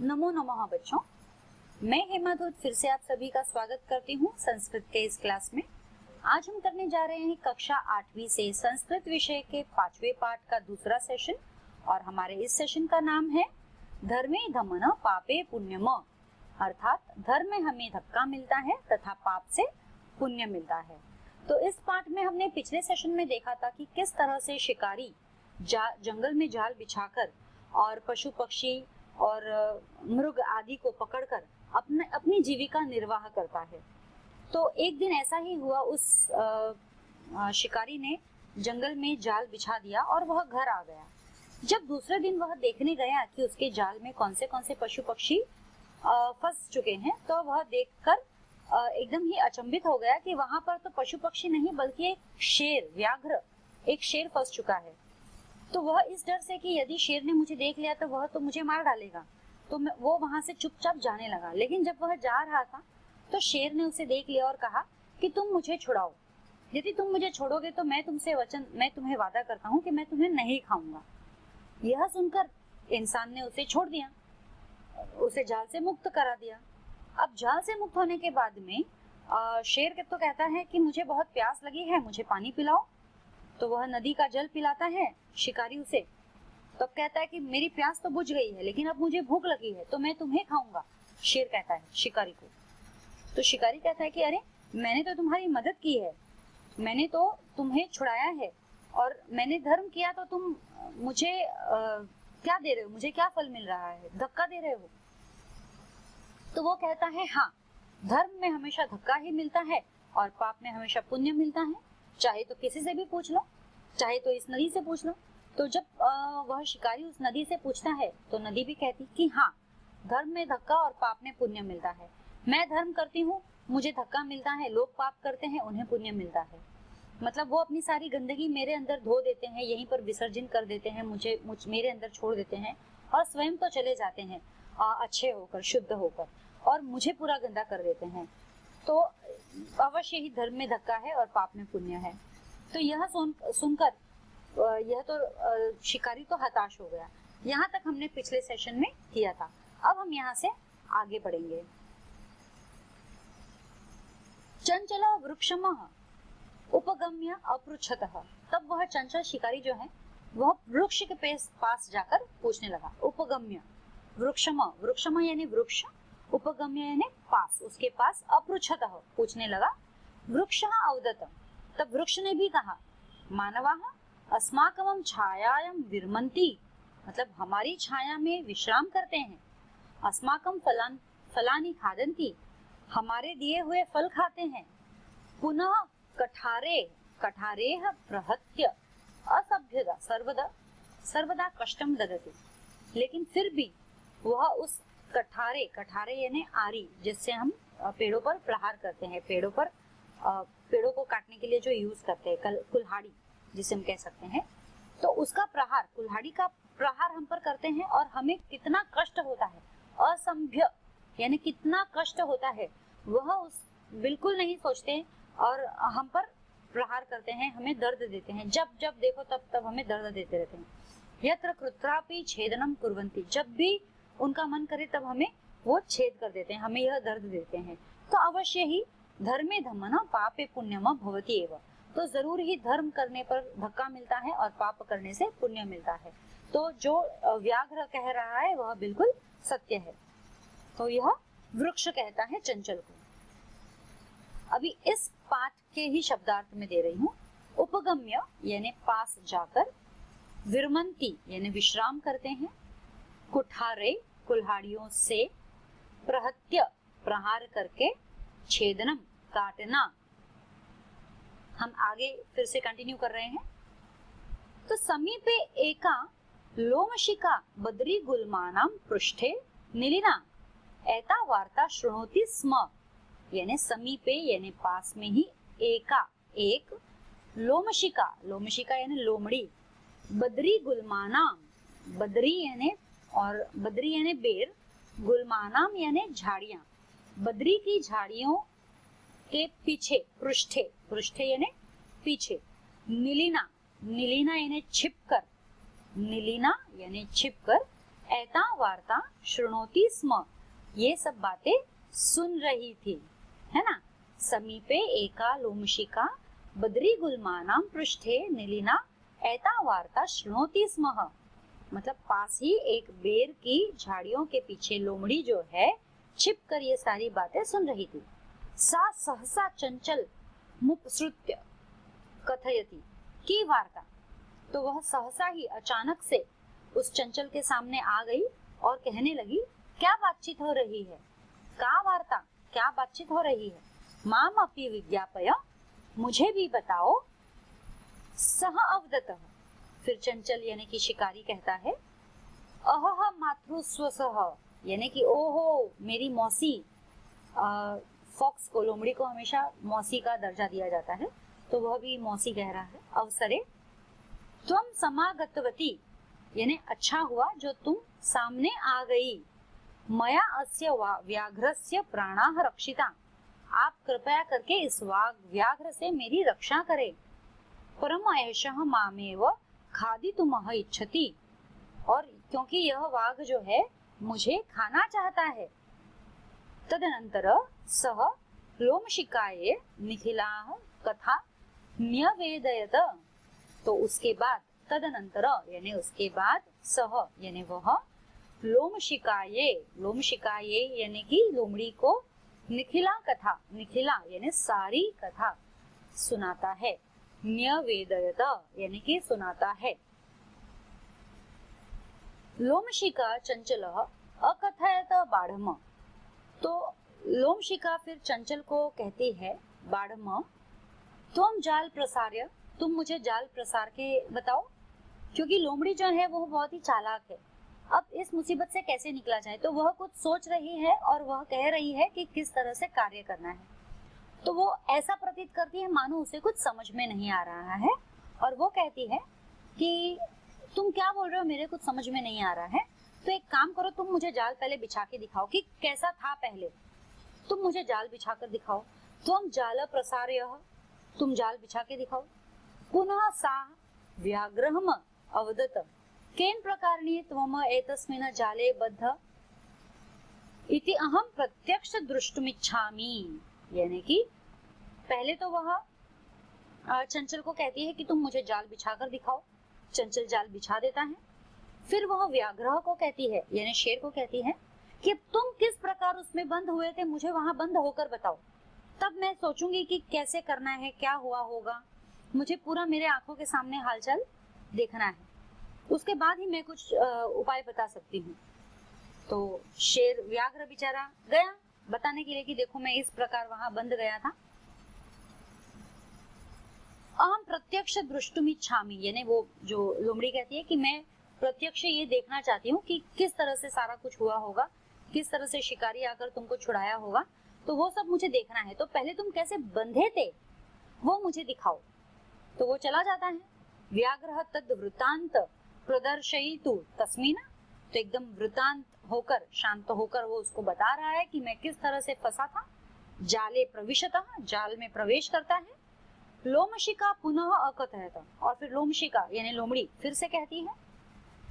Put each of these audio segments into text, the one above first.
नमो नमः बच्चों, मैं हेमा धूत फिर से आप सभी का स्वागत करती हूँ संस्कृत के इस क्लास में। आज हम करने जा रहे हैं कक्षा 8वीं से संस्कृत विषय के 5वें पाठ का दूसरा सेशन और हमारे इस सेशन का नाम है धर्मे धमन पापे पुण्यम, अर्थात धर्म में हमें धक्का मिलता है तथा पाप से पुण्य मिलता है। तो इस पाठ में हमने पिछले सेशन में देखा था कि किस तरह से शिकारी जंगल में जाल बिछाकर और पशु पक्षी और मृग आदि को पकड़कर अपनी जीविका निर्वाह करता है। तो एक दिन ऐसा ही हुआ, उस शिकारी ने जंगल में जाल बिछा दिया और वह घर आ गया। जब दूसरे दिन वह देखने गया कि उसके जाल में कौन से पशु पक्षी फंस चुके हैं, तो वह देखकर एकदम ही अचंभित हो गया कि वहां पर तो पशु पक्षी नहीं बल्कि एक शेर फंस चुका है। तो वह इस डर से कि यदि शेर ने मुझे देख लिया तो वह तो मुझे मार डालेगा, तो वो वहां से चुपचाप जाने लगा। लेकिन जब वह जा रहा था तो शेर ने उसे देख लिया और कहा कि तुम मुझे छुड़ाओ, यदि तुम मुझे छोड़ोगे तो मैं तुम्हें वादा करता हूँ कि मैं तुम्हें नहीं खाऊंगा। यह सुनकर इंसान ने उसे छोड़ दिया, उसे जाल से मुक्त करा दिया। अब जाल से मुक्त होने के बाद में शेर तो कहता है कि मुझे बहुत प्यास लगी है, मुझे पानी पिलाओ। तो वह नदी का जल पिलाता है शिकारी उसे। तब कहता है कि मेरी प्यास तो बुझ गई है, लेकिन अब मुझे भूख लगी है तो मैं तुम्हें खाऊंगा, शेर कहता है शिकारी को। तो शिकारी कहता है कि अरे, मैंने तो तुम्हारी मदद की है, मैंने तो तुम्हें छुड़ाया है और मैंने धर्म किया, तो तुम मुझे क्या दे रहे हो, मुझे क्या फल मिल रहा है, धक्का दे रहे हो। तो वो कहता है हाँ, धर्म में हमेशा धक्का ही मिलता है और पाप में हमेशा पुण्य मिलता है। चाहे तो किसी से भी पूछ लो, चाहे तो इस नदी से पूछ लो। तो जब वह शिकारी उस नदी से पूछता है तो नदी भी कहती कि हाँ, धर्म में धक्का और पाप में पुण्य मिलता है। मैं धर्म करती हूँ, मुझे धक्का मिलता है, लोग पाप करते हैं, उन्हें पुण्य मिलता है। मतलब वो अपनी सारी गंदगी मेरे अंदर धो देते हैं, यहीं पर विसर्जन कर देते हैं, मेरे अंदर छोड़ देते हैं और स्वयं तो चले जाते हैं अच्छे होकर, शुद्ध होकर, और मुझे पूरा गंदा कर देते हैं। तो अवश्य ही धर्म में धक्का है और पाप में पुण्य है। तो यह सुनकर यह तो शिकारी तो हताश हो गया। यहाँ तक हमने पिछले सेशन में किया था। अब हम यहाँ से आगे बढ़ेंगे। चंचल वृक्षमः उपगम्य अपृच्छतः। तब वह चंचल शिकारी जो है वह वृक्ष के पास जाकर पूछने लगा। उपगम्य, वृक्षम यानी वृक्ष, उपगम्य यानी पास, उसके पास, अपृच्छतः पूछने लगा। वृक्षः अवदत्, तब वृक्ष ने भी कहा, मानवाः अस्माकं छायायां विरमन्ति, मतलब हमारी छाया में विश्राम करते हैं। अस्माकं फलानि खादन्ति, हमारे दिए हुए फल खाते हैं। पुनः कठारेह प्रहत्य असभ्यदा सर्वदा कष्टम ददति, लेकिन फिर भी वह उस कठारे यानी आरी, जिससे हम पेड़ों पर प्रहार करते हैं, पेड़ों को काटने के लिए जो यूज करते हैं, कुल्हाड़ी जिसे हम कह सकते हैं, तो उसका प्रहार, कुल्हाड़ी का प्रहार हम पर करते हैं और हमें कितना कष्ट होता है, असंभ्य यानी कितना कष्ट होता है, वह उस बिल्कुल नहीं सोचते और हम पर प्रहार करते हैं, हमें दर्द देते हैं। जब देखो तब हमें दर्द देते रहते हैं। यत्र कृत्रापि छेदनम कुर्वन्ति, जब भी उनका मन करे तब हमें वो छेद कर देते हैं, हमें यह दर्द देते हैं। तो अवश्य ही धर्मे धम्मन पापे पुण्यम भवति एव, तो जरूर ही धर्म करने पर धक्का मिलता है और पाप करने से पुण्य मिलता है। तो जो व्याघ्र कह रहा है वह बिल्कुल सत्य है। तो यह वृक्ष कहता है चंचल को। अभी इस पाठ के ही शब्दार्थ में दे रही हूँ। उपगम्य यानी पास जाकर, विरमन्ति यानी विश्राम करते हैं, कुठारे कुल्हाड़ियों से, प्रहत्य प्रहार करके, छेदनम काटना। हम आगे फिर से कंटिन्यू कर रहे हैं। तो समीपे एका लोमशिका बद्री गुल्मानां पृष्ठे निलिना एता वार्ता शृणोति स्म, यानी समीपे यानी पास में ही, एक लोमशिका यानी लोमड़ी, बद्री गुल्मानां, बद्री यानी बेर, गुल्मानाम यानी झाड़ियां, बद्री की झाड़ियों के पीछे, पृष्ठे यानी पीछे, निलिना यानी छिपकर, ऐता वार्ता शृणोति स्म, ये सब बातें सुन रही थी, है ना। समीपे एका लोमशिका बद्री गुल्मानां पृष्ठे निलिना ऐता वार्ता शृणोति स्म, मतलब पास ही एक बेर की झाड़ियों के पीछे लोमड़ी जो है छिप कर ये सारी बातें सुन रही थी। सा सहसा चंचल मुपसृत्य कथयति की वार्ता, तो वह सहसा ही अचानक से उस चंचल के सामने आ गई और कहने लगी, क्या बातचीत हो रही है, का वार्ता, क्या बातचीत हो रही है। माम अपि विज्ञापय, मुझे भी बताओ। सह अवदतः, फिर चंचल यानी कि शिकारी कहता है, अहह मातृस्वसह, यानी कि ओहो मेरी मौसी। फॉक्स को, लोमड़ी को हमेशा मौसी का दर्जा दिया जाता है, तो वह भी मौसी कह रहा है। अवसरे त्वं समागतवती, यानी अच्छा हुआ जो तुम सामने आ गई। मया अस्य व्याघ्रस्य प्राणाः रक्षिता, आप कृपया करके इस व्याघ्र से मेरी रक्षा करें। परम एषः मामेव खादितुमः इच्छति, और क्योंकि यह वाघ जो है मुझे खाना चाहता है। तदनंतर सह लोमशिकाये निखिलाः कथा न्यवेदयत, तो उसके बाद तदनंतर यानी उसके बाद सह यानी वह लोमशिकाये, लोमशिकाये यानी कि लोमड़ी को निखिला कथा, निखिला यानी सारी कथा सुनाता है। न्यवेदयत यानी कि सुनाता है। लोमशिका चंचलः अकथयत बाढ़म, तो लोमशिका फिर चंचल को कहती है, बाढ़म तुम जाल प्रसार्य, तुम मुझे जाल प्रसार के बताओ, क्योंकि लोमड़ी जो है वो बहुत ही चालाक है। अब इस मुसीबत से कैसे निकला जाए, तो वह कुछ सोच रही है और वह कह रही है कि किस तरह से कार्य करना है। तो वो ऐसा प्रतीत करती है मानो उसे कुछ समझ में नहीं आ रहा है, और वो कहती है कि तुम क्या बोल रहे हो, मेरे कुछ समझ में नहीं आ रहा है, तो एक काम करो, तुम मुझे जाल पहले बिछा के दिखाओ कि कैसा था पहले, तुम मुझे जाल बिछा कर दिखाओ। त्वं जाल प्रसारयः, तुम जाल बिछा के दिखाओ। पुनः सा व्याघ्रहम अवदत, केन प्रकारेण त्वम एतस्मिन् जाले बद्ध इति अहम प्रत्यक्ष द्रष्टुमिच्छामि, यानी कि पहले तो वह चंचल को कहती है कि तुम मुझे जाल बिछा कर दिखाओ। चंचल जाल बिछा देता है। फिर वह व्याघ्र को कहती है यानी शेर को कहती है कि तुम किस प्रकार उसमें बंद हुए थे, मुझे वहां बंद होकर बताओ, तब मैं सोचूंगी कि कैसे करना है, क्या हुआ होगा, मुझे पूरा मेरे आंखों के सामने हालचाल देखना है, उसके बाद ही मैं कुछ उपाय बता सकती हूँ। तो शेर व्याघ्र बेचारा गया बताने के लिए कि देखो मैं इस प्रकार वहां बंद गया था। अहम प्रत्यक्ष द्रष्टुमिच्छामि, यानी वो जो लोमड़ी कहती है कि मैं प्रत्यक्ष ये देखना चाहती हूँ कि किस तरह से सारा कुछ हुआ होगा, किस तरह से शिकारी आकर तुमको छुड़ाया होगा, तो वो सब मुझे देखना है। तो पहले तुम कैसे बंधे थे वो मुझे दिखाओ। तो वो चला जाता है। व्याघ्र तद वृतांत प्रदर्शयितु तस्मिन्, तो एकदम वृतांत होकर, शांत होकर वो उसको बता रहा है कि मैं किस तरह से फंसा था। जाले प्रविशतः, जाल में प्रवेश करता है। लोमशिका पुनः अकथयत, और फिर लोमशिका यानी लोमड़ी फिर से कहती है,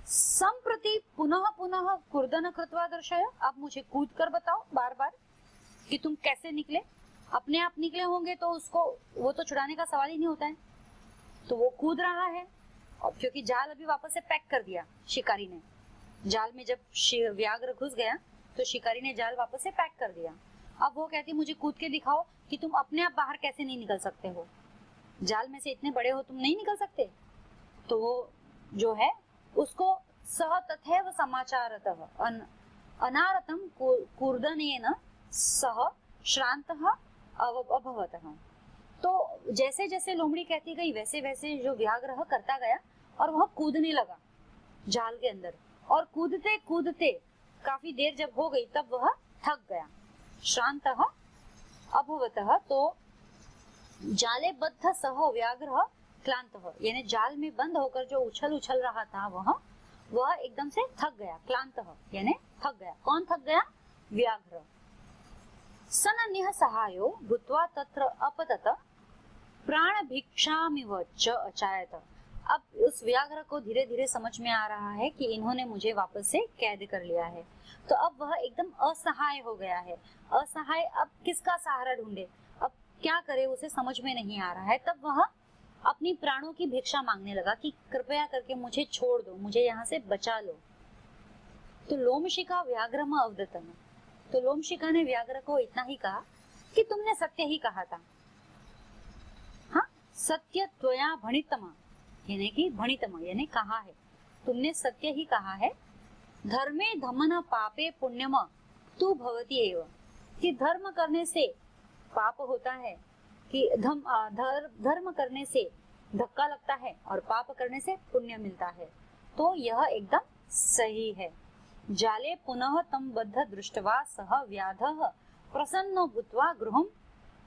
संप्रति पुनः पुनः कूर्दन कृत्वा दर्शय, अब मुझे कूद कर बताओ बार बार कि तुम कैसे निकले। अपने आप निकले होंगे तो उसको वो तो छुड़ाने का सवाल ही नहीं होता है। तो वो कूद रहा है, और क्योंकि जाल अभी वापस से पैक कर दिया शिकारी ने, जाल में जब व्याघ्र घुस गया तो शिकारी ने जाल वापस से पैक कर दिया। अब वो कहती मुझे कूद के दिखाओ कि तुम अपने आप बाहर कैसे नहीं निकल सकते हो, जाल में से इतने बड़े हो तुम नहीं निकल सकते। तो वो जो है उसको सह तथैव समाचारतः अनारतं कूर्दनेन सह श्रान्तः अभवतः। तो जैसे जैसे लोमड़ी कहती गई वैसे वैसे जो व्याघ्र करता गया और वह कूदने लगा जाल के अंदर, और कूदते कूदते काफी देर जब हो गई तब वह थक गया। श्रान्तः अभवतः, तो जाले बद्ध सह व्याघ्र क्लांतः, यानी जाल में बंद होकर जो उछल उछल रहा था वह एकदम से थक गया। क्लांतः यानी थक गया। कौन थक गया? व्याघ्र। सनन्यः सहायो भूत्वा तत्र अपतत प्राण भिक्षामिव च अचायत, अब उस व्याघ्र को धीरे धीरे समझ में आ रहा है कि इन्होंने मुझे वापस से कैद कर लिया है। तो अब वह एकदम असहाय हो गया है। असहाय, अब किसका सहारा ढूंढे, अब क्या करे, उसे समझ में नहीं आ रहा है। तब वह अपनी प्राणों की भिक्षा मांगने लगा कि कृपया करके मुझे छोड़ दो, मुझे यहाँ से बचा लो। तो लोमशिका व्याघ्रम अवदतम, तो लोमशिका ने व्याघ्र को इतना ही कहा कि तुमने सत्य ही कहा था। हाँ, सत्य त्वया भणितम, यानी कि भणितम यानी कहा है, तुमने सत्य ही कहा है। धर्मे धमन पापे पुण्यम तू भवति एव, कि धर्म करने से पाप होता है, कि धर्म करने से धक्का लगता है और पाप करने से पुण्य मिलता है। तो यह एकदम सही है। जाले पुनः तम बद्ध दृष्टवा सह व्याधः प्रसन्नो भूत्वा गृहं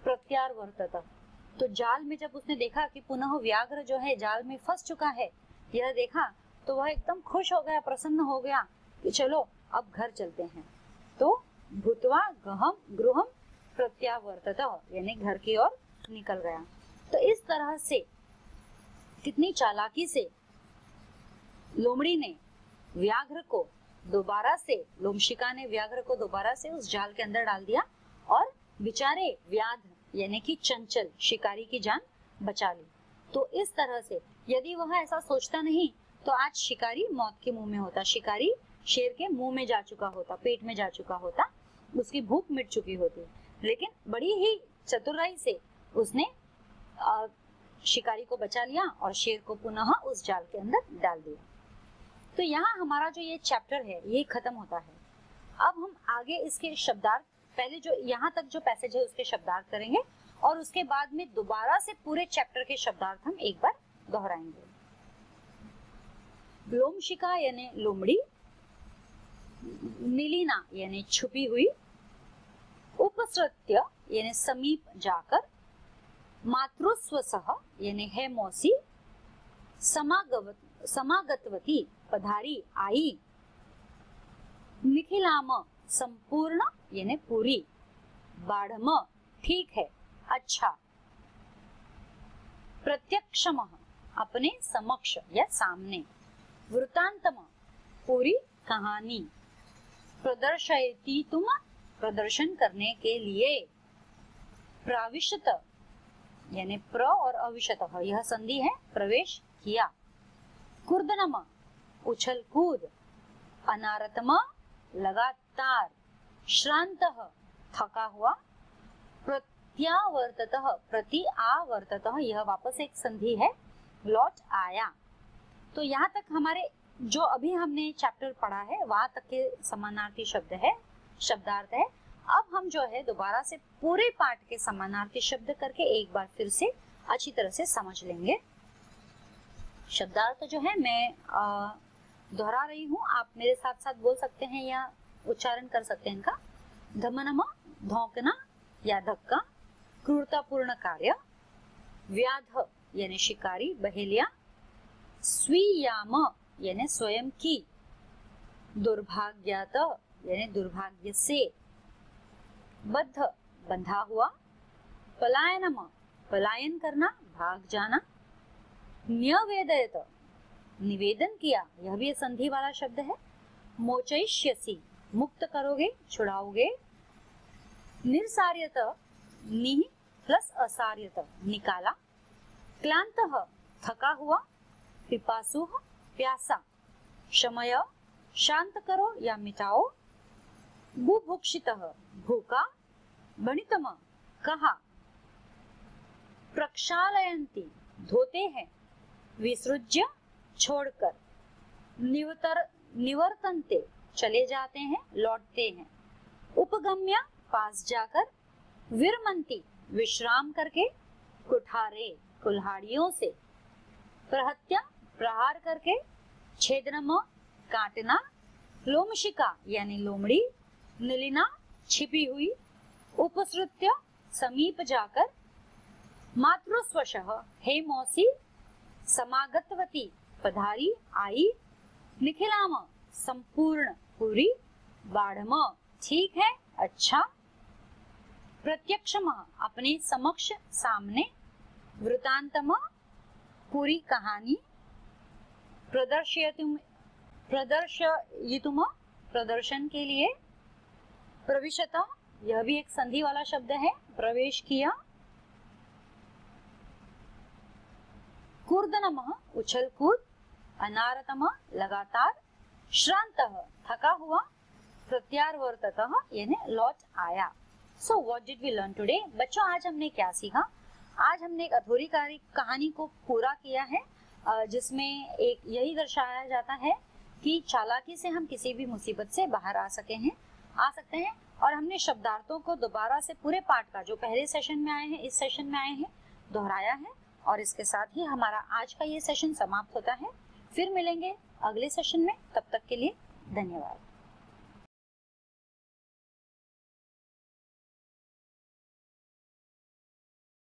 प्रत्यावर्तत। तो जाल में जब उसने देखा कि पुनः व्याघ्र जो है जाल में फंस चुका है, यह देखा तो वह एकदम खुश हो गया, प्रसन्न हो गया कि चलो अब घर चलते हैं। तो भूत्वा गृहं प्रत्यावर्तत, यानी घर की ओर निकल गया। तो इस तरह से कितनी चालाकी से लोमड़ी ने व्याघ्र को दोबारा से, लोमशिका ने व्याघ्र को दोबारा से उस जाल के अंदर डाल दिया और बेचारे व्याध यानी कि चंचल शिकारी की जान बचा ली। तो इस तरह से यदि वह ऐसा सोचता नहीं तो आज शिकारी मौत के मुंह में होता, शिकारी शेर के मुंह में जा चुका होता, पेट में जा चुका होता, उसकी भूख मिट चुकी होती। लेकिन बड़ी ही चतुराई से उसने शिकारी को बचा लिया और शेर को पुनः उस जाल के अंदर डाल दिया। तो यहाँ हमारा जो ये चैप्टर है ये खत्म होता है। अब हम आगे इसके शब्दार्थ, पहले जो यहाँ तक जो पैसेज है उसके शब्दार्थ करेंगे और उसके बाद में दोबारा से पूरे चैप्टर के शब्दार्थ हम एक बार दोहराएंगे। लोमशिका यानी लोमड़ी, निलीना यानी छुपी हुई, उपसृत्य यानी समीप जाकर, मातृस्वसह यानी है मौसी, समागतवती पधारी आई, निखिलाम संपूर्ण यानी पूरी, बाढ़म ठीक है अच्छा, प्रत्यक्षम अपने समक्ष या सामने, वृतांतम पूरी कहानी, प्रदर्शयति तुम प्रदर्शन करने के लिए, प्राविशत यानी प्र और अविशत यह संधि है, प्रवेश किया, कुर्दनम उछल कूद, अनारतम लगातार, श्रांतः थका हुआ, प्रत्यावर्ततः प्रति आवर्ततः यह वापस एक संधि है, लौट आया। तो यहाँ तक हमारे जो अभी हमने चैप्टर पढ़ा है वहां तक के समानार्थी शब्द है, शब्दार्थ है। अब हम जो है दोबारा से पूरे पाठ के समानार्थी शब्द करके एक बार फिर से अच्छी तरह से समझ लेंगे। शब्दार्थ जो है मैं दोहरा रही हूँ, आप मेरे साथ साथ बोल सकते हैं या उच्चारण कर सकते हैं इनका। धमनम धौंकना या धक्का, क्रूरतापूर्ण कार्य, व्याध यानी शिकारी बहेलिया, स्वीयाम यानी स्वयं की, दुर्भाग्यत यानी दुर्भाग्य से, बद्ध बंधा हुआ, पलायनम पलायन करना भाग जाना, न्यवेदयत निवेदन किया यह भी संधि वाला शब्द है, मोचयिष्यसि मुक्त करोगे छुड़ाओगे, निर्सार्यत निह प्लस असार्यत निकाला, क्लांतः थका हुआ, पिपासुः प्यासा, शमय शांत करो या मिटाओ, बुभुक्षितः भूखा, भणितम कहा, प्रक्षालयन्ति धोते हैं, विसृज्य छोड़कर, निवर्तन्ते चले जाते हैं लौटते हैं, उपगम्य पास जाकर, विरमन्ति विश्राम करके, कुठारे कुल्हाड़ियों से, प्रहत्या प्रहार करके, छेदनम काटना, लोमशिका यानी लोमड़ी, निलिना छिपी हुई, उपसृत्य समीप जाकर, मातृस्वशः हे मौसी, समागतवती पधारी आई, निखिलाम संपूर्ण पूरी, बाढ़म ठीक है अच्छा, प्रत्यक्षम अपने समक्ष सामने, वृतांतम पूरी कहानी, प्रदर्शयितुम, प्रदर्शयितुम प्रदर्शन के लिए, प्रविशत यह भी एक संधि वाला शब्द है, प्रवेश किया, कूर्दनमः उछल कूद, अनारतम लगातार, श्रान्तः थका हुआ, प्रत्यावर्ततः यानी लौट आया। So what did we learn today? बच्चों आज हमने क्या सीखा? आज हमने एक अधूरी कहानी को पूरा किया है, जिसमें एक यही दर्शाया जाता है कि चालाकी से हम किसी भी मुसीबत से बाहर आ सकते हैं। और हमने शब्दार्थों को दोबारा से पूरे पाठ का जो पहले सेशन में आए हैं, इस सेशन में आए हैं, दोहराया है। और इसके साथ ही हमारा आज का ये सेशन समाप्त होता है। फिर मिलेंगे अगले सेशन में, तब तक के लिए धन्यवाद।